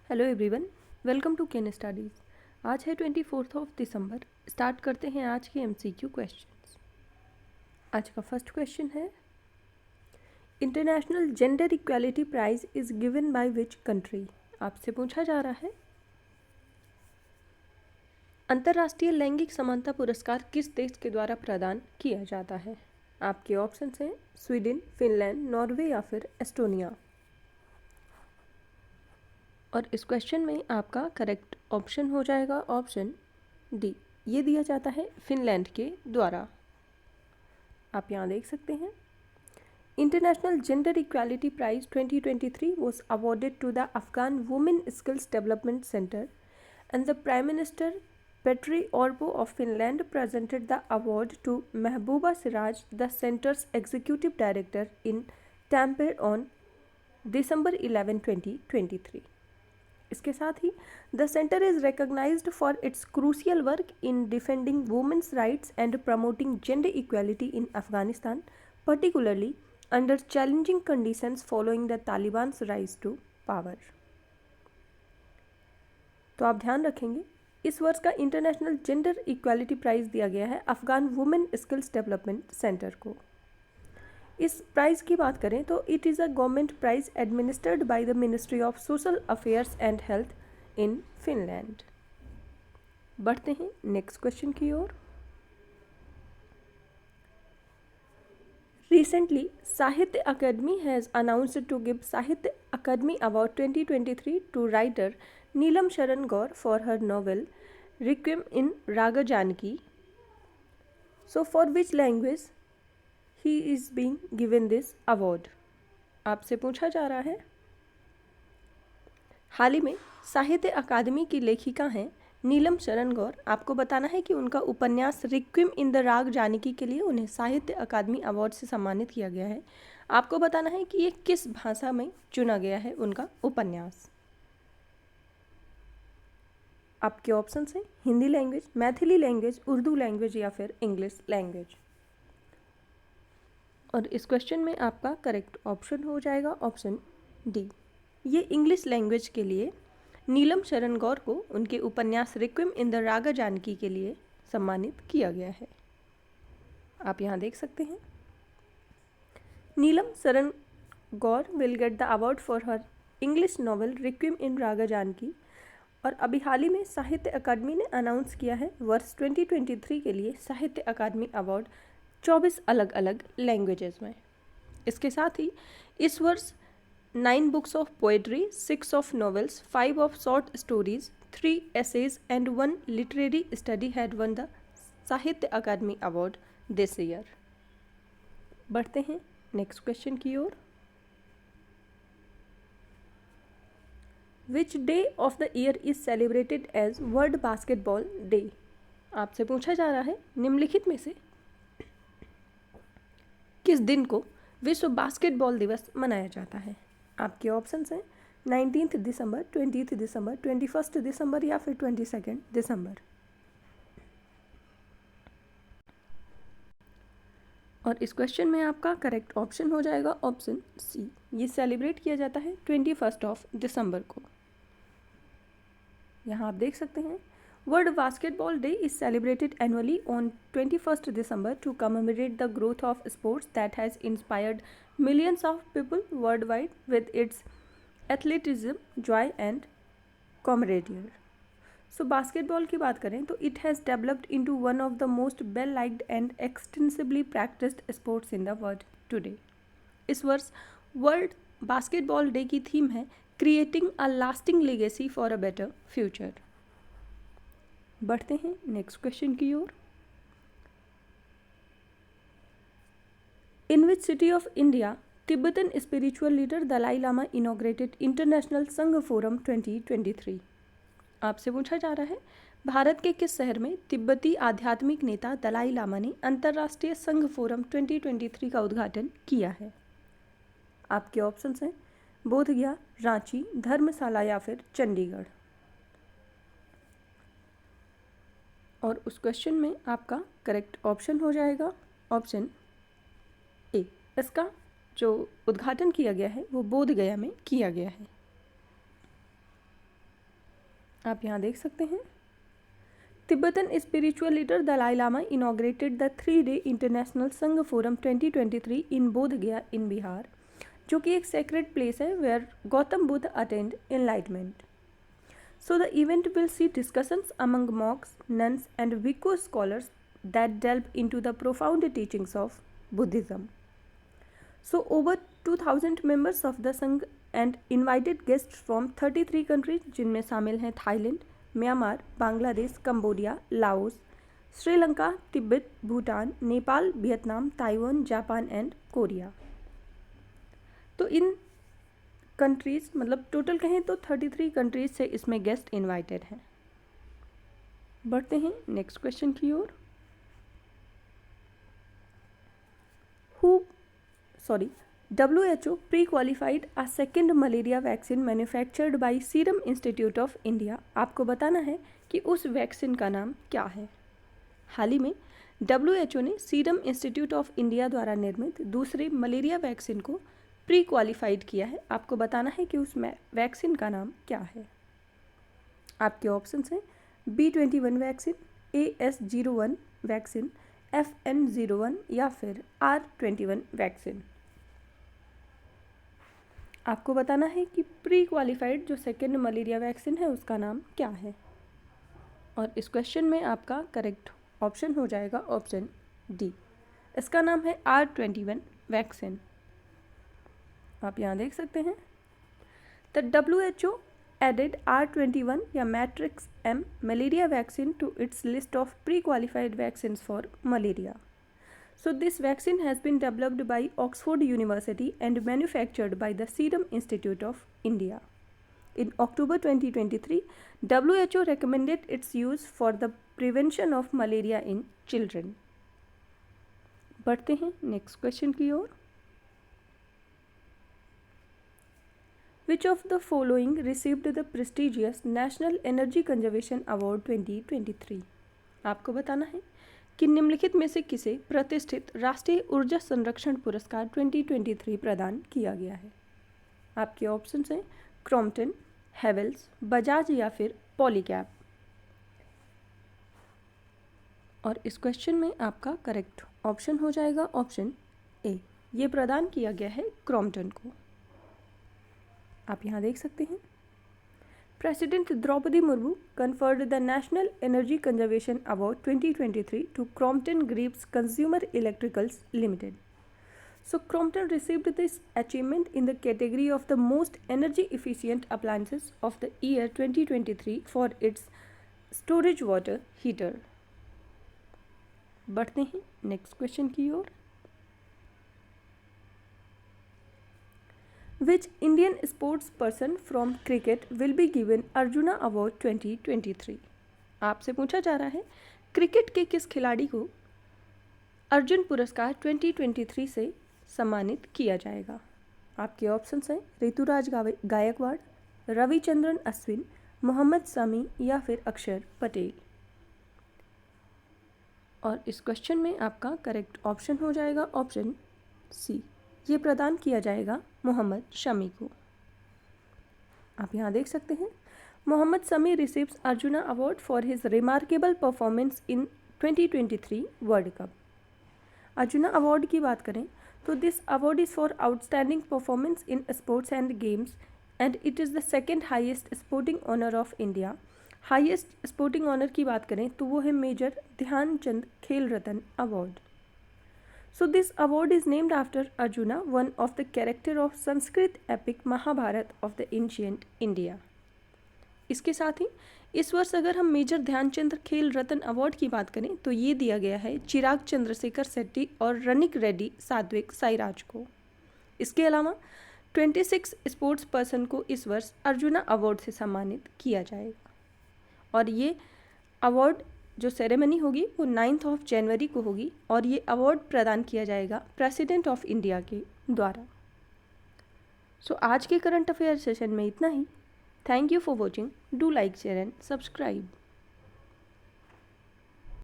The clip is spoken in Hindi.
Hello everyone, welcome to Ken Studies. आज है 24 दिसंबर। स्टार्ट करते हैं आज के एमसीक्यू क्वेश्चंस। आज का फर्स्ट क्वेश्चन है, international gender equality prize is given by which country. आपसे पूछा जा रहा है, अंतर्राष्ट्रीय लैंगिक समानता पुरस्कार किस देश के द्वारा प्रदान किया जाता है। आपके ऑप्शंस हैं स्वीडन, फिनलैंड, नॉर्वे या फिर एस्टोनिया। और इस क्वेश्चन में आपका करेक्ट ऑप्शन हो जाएगा ऑप्शन डी, ये दिया जाता है फिनलैंड के द्वारा। आप यहाँ देख सकते हैं, international gender equality prize 2023 was awarded to the Afghan Women Skills Development Center, and the Prime Minister Petteri Orpo of Finland presented the award to Mehbooba Siraj, the center's executive director, in Tampere on December 11, 2023. इसके साथ ही the centre is recognised for its crucial work in defending women's rights and promoting gender equality in Afghanistan, particularly under challenging conditions following the Taliban's rise to power. तो आप ध्यान रखेंगे, इस वर्ष का इंटरनेशनल जेंडर इक्वालिटी प्राइज दिया गया है Afghan women skills development centre को। इस प्राइज़ की बात करें तो it is a government prize administered by the ministry of social affairs and health in Finland. बढ़ते हैं नेक्स्ट क्वेश्चन की ओर। Recently, Sahitya Akademi has announced to give Sahitya Akademi Award 2023 to writer Neelam Sharan Gaur for her novel Requiem in Raga Janaki. So, for which language he is being given this award? आपसे पूछा जा रहा है, हाल ही में साहित्य अकादमी की लेखिका हैं नीलम शरण गौर। आपको बताना है कि उनका उपन्यास रिक्विम इन द राग जानकी के लिए उन्हें साहित्य अकादमी अवार्ड से सम्मानित किया गया है। आपको बताना है कि ये किस भाषा में चुना गया है उनका उपन्यास। आपके ऑप्शंस हैं Hindi language, Maithili language, Urdu language या फिर इंग्लिश लैंग्वेज। और इस क्वेश्चन में आपका करेक्ट ऑप्शन हो जाएगा ऑप्शन डी, ये इंग्लिश लैंग्वेज के लिए नीलम शरण गौर को उनके उपन्यास रिक्विम इन द रागा जानकी के लिए सम्मानित किया गया है। आप यहाँ देख सकते हैं, Neelam Sharan Gaur will get the award for her English novel requiem in Raga Janki. और अभी हाल ही में साहित्य अकादमी ने अनाउंस किया है वर्ष 2023 के लिए साहित्य अकादमी अवार्ड 24 अलग अलग लैंग्वेजेस में। इसके साथ ही इस वर्ष 9 books of poetry, 6 of novels, 5 of short stories, 3 essays and 1 literary study had won the साहित्य अकादमी अवार्ड दिस ईयर। बढ़ते हैं नेक्स्ट क्वेश्चन की ओर। Which day of the year is celebrated as world basketball day. आपसे पूछा जा रहा है, निम्नलिखित में से किस दिन को विश्व बास्केटबॉल दिवस मनाया जाता है। आपके ऑप्शंस हैं 19 दिसंबर, 20 दिसंबर, 21 दिसंबर या फिर 22 दिसंबर। और इस क्वेश्चन में आपका करेक्ट ऑप्शन हो जाएगा ऑप्शन सी, ये सेलिब्रेट किया जाता है 21 दिसंबर को। यहाँ आप देख सकते हैं, world basketball day is celebrated annually on 21 December to commemorate the growth of sports that has inspired millions of people worldwide with its athleticism, joy and camaraderie. So basketball की बात करें तो it has developed into one of the most well liked and extensively practiced sports in the world today. इस वर्ष वर्ल्ड बास्केटबॉल डे की थीम है creating a lasting legacy for a better future. बढ़ते हैं नेक्स्ट क्वेश्चन की ओर। In which city of India Tibetan spiritual leader Dalai Lama inaugurated International संघ फोरम 2023। आपसे पूछा जा रहा है, भारत के किस शहर में तिब्बती आध्यात्मिक नेता दलाई लामा ने अंतर्राष्ट्रीय संघ फोरम 2023 का उद्घाटन किया है। आपके ऑप्शंस हैं बोध गया, रांची, धर्मशाला या फिर चंडीगढ़। और उस क्वेश्चन में आपका करेक्ट ऑप्शन हो जाएगा ऑप्शन ए, इसका जो उद्घाटन किया गया है वो बोध गया में किया गया है। आप यहाँ देख सकते हैं। Tibetan spiritual leader Dalai Lama inaugurated the 3-day international Sangha forum 2023 in Bodh Gaya in Bihar, जो कि एक सेक्रेड प्लेस है where Gautam Buddha attend enlightenment. So the event will see discussions among monks, nuns and Bhikkhu scholars that delve into the profound teachings of Buddhism. So over 2000 members of the Sangh and invited guests from 33 countries जिनमें शामिल हैं Thailand, Myanmar, Bangladesh, Cambodia, Laos, Sri Lanka, Tibet, Bhutan, Nepal, Vietnam, Taiwan, Japan and Korea. तो इन कंट्रीज़ मतलब टोटल कहें तो 33 कंट्रीज से इसमें गेस्ट इनवाइटेड हैं। बढ़ते हैं नेक्स्ट क्वेश्चन की ओर। WHO pre qualified a second malaria vaccine manufactured by serum institute of India. आपको बताना है कि उस वैक्सीन का नाम क्या है। हाल ही में WHO ने सीरम इंस्टीट्यूट ऑफ इंडिया द्वारा निर्मित दूसरे मलेरिया वैक्सीन को प्री क्वालिफाइड किया है। आपको बताना है कि उस वैक्सीन का नाम क्या है। आपके ऑप्शंस हैं B21 vaccine, AS01 vaccine, FN01 या फिर R21 वैक्सीन। आपको बताना है कि प्री क्वालिफाइड जो सेकेंड मलेरिया वैक्सीन है उसका नाम क्या है। और इस क्वेश्चन में आपका करेक्ट ऑप्शन हो जाएगा ऑप्शन डी, इसका नाम है R21 वैक्सीन। आप यहाँ देख सकते हैं। द WHO added R21 या matrix M malaria vaccine to its list of pre-qualified vaccines for malaria. So this vaccine has been developed by Oxford University and manufactured by the Serum Institute of India. In October 2023, WHO recommended its use for the prevention of malaria in children. बढ़ते हैं नेक्स्ट क्वेश्चन की ओर। Which of the following received the prestigious National Energy Conservation Award 2023? आपको बताना है कि निम्नलिखित में से किसे प्रतिष्ठित राष्ट्रीय ऊर्जा संरक्षण पुरस्कार 2023 प्रदान किया गया है। आपके ऑप्शंस हैं क्रॉम्पटन, हेवेल्स, बजाज या फिर पॉलीकैब। और इस क्वेश्चन में आपका करेक्ट ऑप्शन हो जाएगा ऑप्शन ए, ये प्रदान किया गया है क्रॉम्पटन को। आप यहाँ देख सकते हैं। President Droupadi Murmu conferred the National Energy Conservation Award 2023 to Crompton Greaves Consumer Electricals Limited. So Crompton received this achievement in the category of the most energy efficient appliances of the year 2023 for its storage water heater. बढ़ते हैं नेक्स्ट क्वेश्चन की ओर। Which Indian sports person from cricket will be given Arjuna Award 2023? आपसे पूछा जा रहा है क्रिकेट के किस खिलाड़ी को अर्जुन पुरस्कार 2023 से सम्मानित किया जाएगा। आपके ऑप्शंस हैं ऋतुराज गायकवाड़, रविचंद्रन अश्विन, मोहम्मद शमी या फिर अक्षर पटेल। और इस क्वेश्चन में आपका करेक्ट ऑप्शन हो जाएगा ऑप्शन सी, ये प्रदान किया जाएगा मोहम्मद शमी को। आप यहाँ देख सकते हैं Mohammed Shami receives Arjuna award for his remarkable performance in 2023 world cup. Arjuna award की बात करें तो this award is for outstanding performance in sports and games and it is the second highest sporting honour of India. Highest sporting honour की बात करें तो वो है major Dhyan Chand Khel Ratna award. So this award is named after Arjuna, one of the character of Sanskrit epic Mahabharata of the ancient India. इसके साथ ही इस वर्ष अगर हम मेजर ध्यानचंद खेल रत्न अवार्ड की बात करें तो ये दिया गया है चिराग चंद्रशेखर शेट्टी और रनिक रेड्डी सात्विक साईराज को। इसके अलावा 26 स्पोर्ट्स पर्सन को इस वर्ष अर्जुना अवार्ड से सम्मानित किया जाएगा। और ये अवार्ड जो सेरेमनी होगी वो 9 जनवरी को होगी और ये अवार्ड प्रदान किया जाएगा प्रेसिडेंट ऑफ इंडिया के द्वारा। सो आज के करंट अफेयर सेशन में इतना ही। Thank you for watching. Do like, share and subscribe.